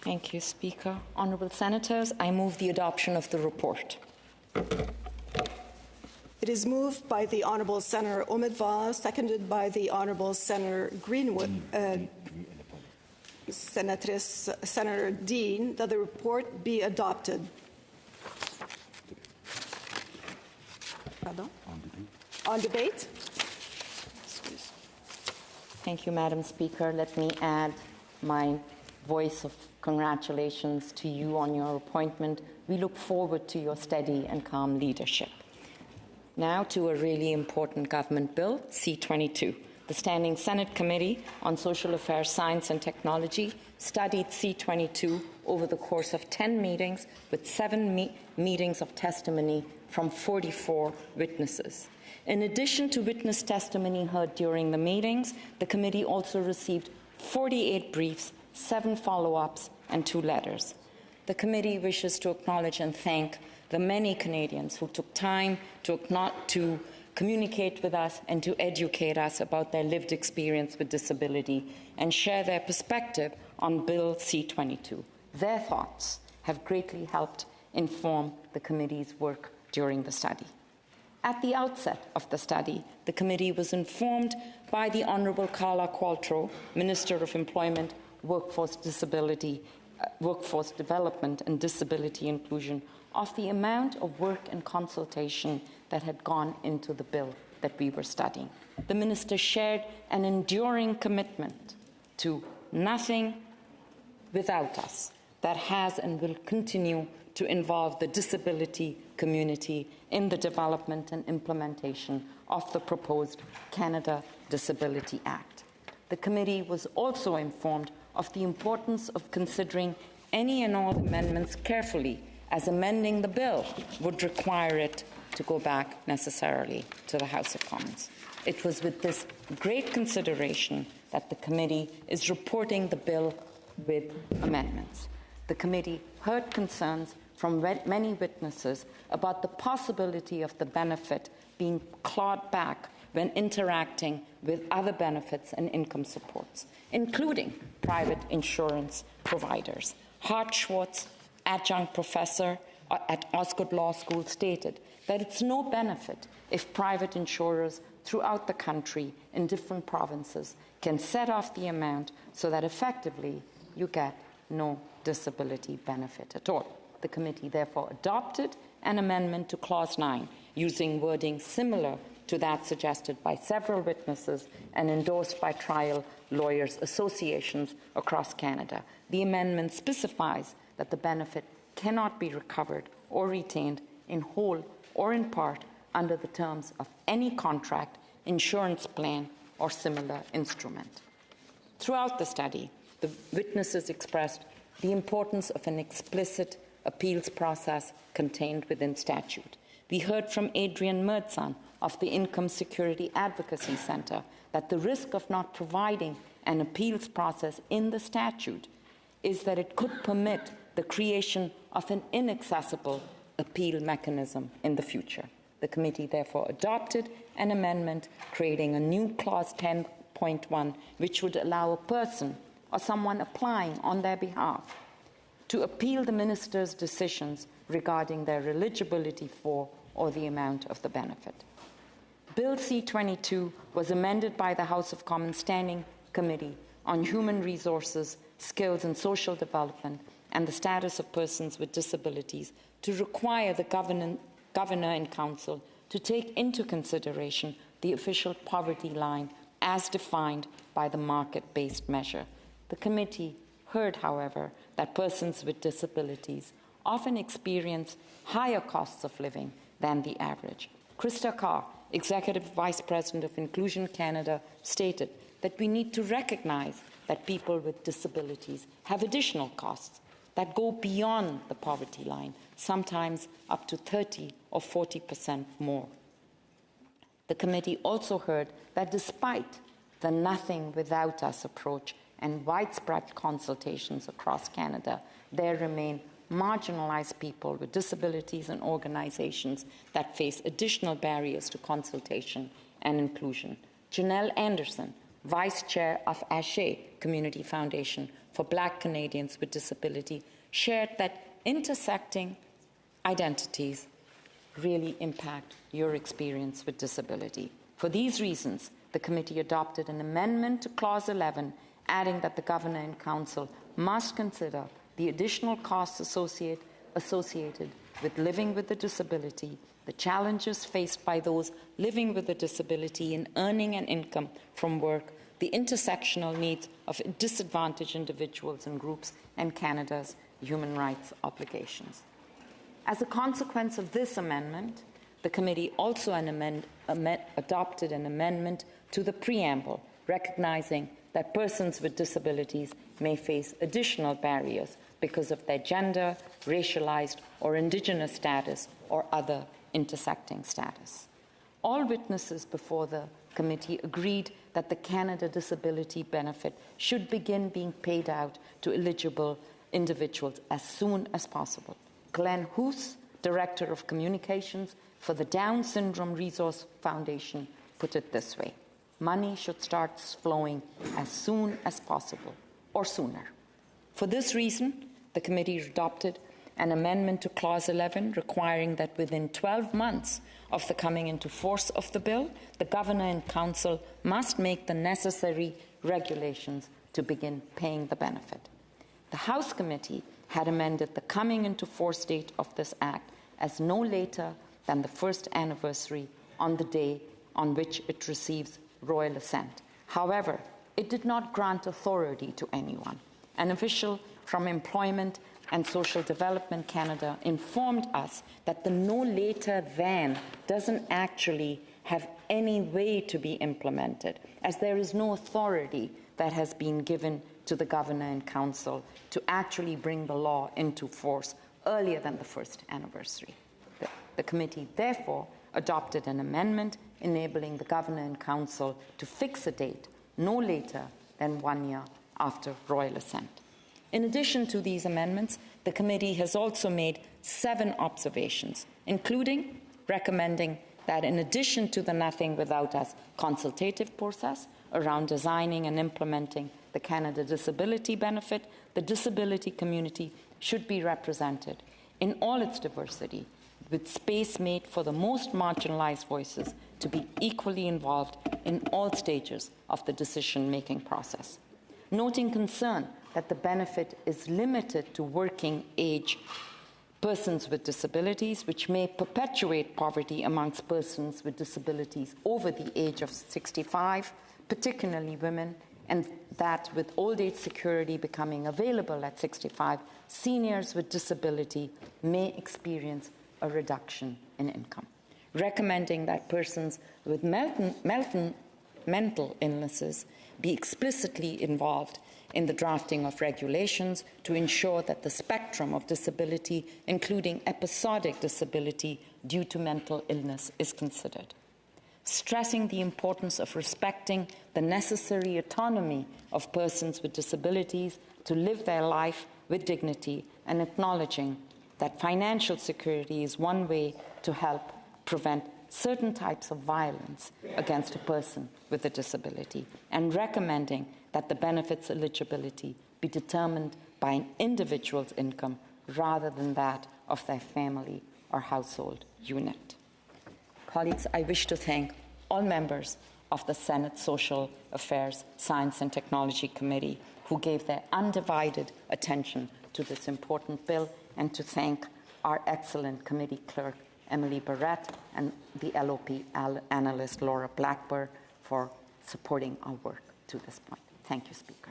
Thank you, Speaker. Honourable Senators, I move the adoption of the report. It is moved by the Honourable Senator Omidvar, seconded by the Honourable Senator Senator Dean, that the report be adopted. Pardon? On debate? Thank you, Madam Speaker. Let me add my voice of congratulations to you on your appointment. We look forward to your steady and calm leadership. Now to a really important government bill, C-22. The Standing Senate Committee on Social Affairs, Science and Technology studied C-22 over the course of 10 meetings with 7 meetings of testimony from 44 witnesses. In addition to witness testimony heard during the meetings, the committee also received 48 briefs, 7 follow-ups and 2 letters. The committee wishes to acknowledge and thank the many Canadians who took time to communicate with us and to educate us about their lived experience with disability and share their perspective on Bill C-22. Their thoughts have greatly helped inform the committee's work during the study. At the outset of the study, the committee was informed by the Honourable Carla Qualtrough, Minister of Employment, Workforce Development and Disability Inclusion, of the amount of work and consultation that had gone into the bill that we were studying. The Minister shared an enduring commitment to nothing without us that has and will continue to involve the disability community in the development and implementation of the proposed Canada Disability Act. The committee was also informed of the importance of considering any and all amendments carefully, as amending the bill would require it to go back necessarily to the House of Commons. It was with this great consideration that the committee is reporting the bill with amendments. The committee heard concerns from many witnesses about the possibility of the benefit being clawed back when interacting with other benefits and income supports, including private insurance providers. Hart Schwartz, adjunct professor at Osgood Law School, stated that it's no benefit if private insurers throughout the country in different provinces can set off the amount so that effectively you get no disability benefit at all. The committee therefore adopted an amendment to Clause 9 using wording similar to that suggested by several witnesses and endorsed by trial lawyers' associations across Canada. The amendment specifies that the benefit cannot be recovered or retained in whole or in part under the terms of any contract, insurance plan, or similar instrument. Throughout the study, the witnesses expressed the importance of an explicit appeals process contained within statute. We heard from Adrian Mertzan of the Income Security Advocacy Centre that the risk of not providing an appeals process in the statute is that it could permit the creation of an inaccessible appeal mechanism in the future. The committee therefore adopted an amendment creating a new Clause 10.1, which would allow a person or someone applying on their behalf to appeal the minister's decisions regarding their eligibility for or the amount of the benefit. Bill C-22 was amended by the House of Commons Standing Committee on Human Resources, Skills and Social Development and the Status of Persons with Disabilities to require the Governor and Council to take into consideration the official poverty line as defined by the market-based measure. The committee heard, however, that persons with disabilities often experience higher costs of living than the average. Krista Carr, Executive Vice President of Inclusion Canada, stated that we need to recognize that people with disabilities have additional costs that go beyond the poverty line, sometimes up to 30 or 40% more. The committee also heard that despite the nothing without us approach and widespread consultations across Canada, there remain marginalized people with disabilities and organizations that face additional barriers to consultation and inclusion. Janelle Anderson, Vice Chair of ASHE Community Foundation for Black Canadians with Disability, shared that intersecting identities really impact your experience with disability. For these reasons, the committee adopted an amendment to Clause 11, adding that the Governor and Council must consider the additional costs associated with living with a disability, the challenges faced by those living with a disability in earning an income from work, the intersectional needs of disadvantaged individuals and groups, and Canada's human rights obligations. As a consequence of this amendment, the committee also adopted an amendment to the preamble, recognizing that persons with disabilities may face additional barriers because of their gender, racialized or Indigenous status, or other intersecting status. All witnesses before the committee agreed that the Canada Disability Benefit should begin being paid out to eligible individuals as soon as possible. Glenn Hoos, Director of Communications for the Down Syndrome Resource Foundation, put it this way: money should start flowing as soon as possible, or sooner. For this reason, the committee adopted an amendment to Clause 11 requiring that within 12 months of the coming into force of the bill, the Governor and Council must make the necessary regulations to begin paying the benefit. The House Committee had amended the coming into force date of this Act as no later than the first anniversary on the day on which it receives royal assent. However, it did not grant authority to anyone. An official from Employment and Social Development Canada informed us that the no later than doesn't actually have any way to be implemented, as there is no authority that has been given to the Governor and Council to actually bring the law into force earlier than the first anniversary. The committee therefore adopted an amendment enabling the Governor and Council to fix a date no later than 1 year after royal assent. In addition to these amendments, the committee has also made 7 observations, including recommending that in addition to the Nothing Without Us consultative process around designing and implementing the Canada Disability Benefit, the disability community should be represented in all its diversity, with space made for the most marginalized voices to be equally involved in all stages of the decision-making process. Noting concern that the benefit is limited to working-age persons with disabilities, which may perpetuate poverty amongst persons with disabilities over the age of 65, particularly women, and that with old age security becoming available at 65, seniors with disability may experience a reduction in income. Recommending that persons with mental illnesses be explicitly involved in the drafting of regulations to ensure that the spectrum of disability, including episodic disability due to mental illness, is considered. Stressing the importance of respecting the necessary autonomy of persons with disabilities to live their life with dignity, and acknowledging that financial security is one way to help prevent certain types of violence against a person with a disability, and recommending that the benefit's eligibility be determined by an individual's income rather than that of their family or household unit. Colleagues, I wish to thank all members of the Senate Social Affairs, Science and Technology Committee who gave their undivided attention to this important bill, and to thank our excellent committee clerk, Emily Barrett, and the LOP analyst, Laura Blackburn, for supporting our work to this point. Thank you, Speaker.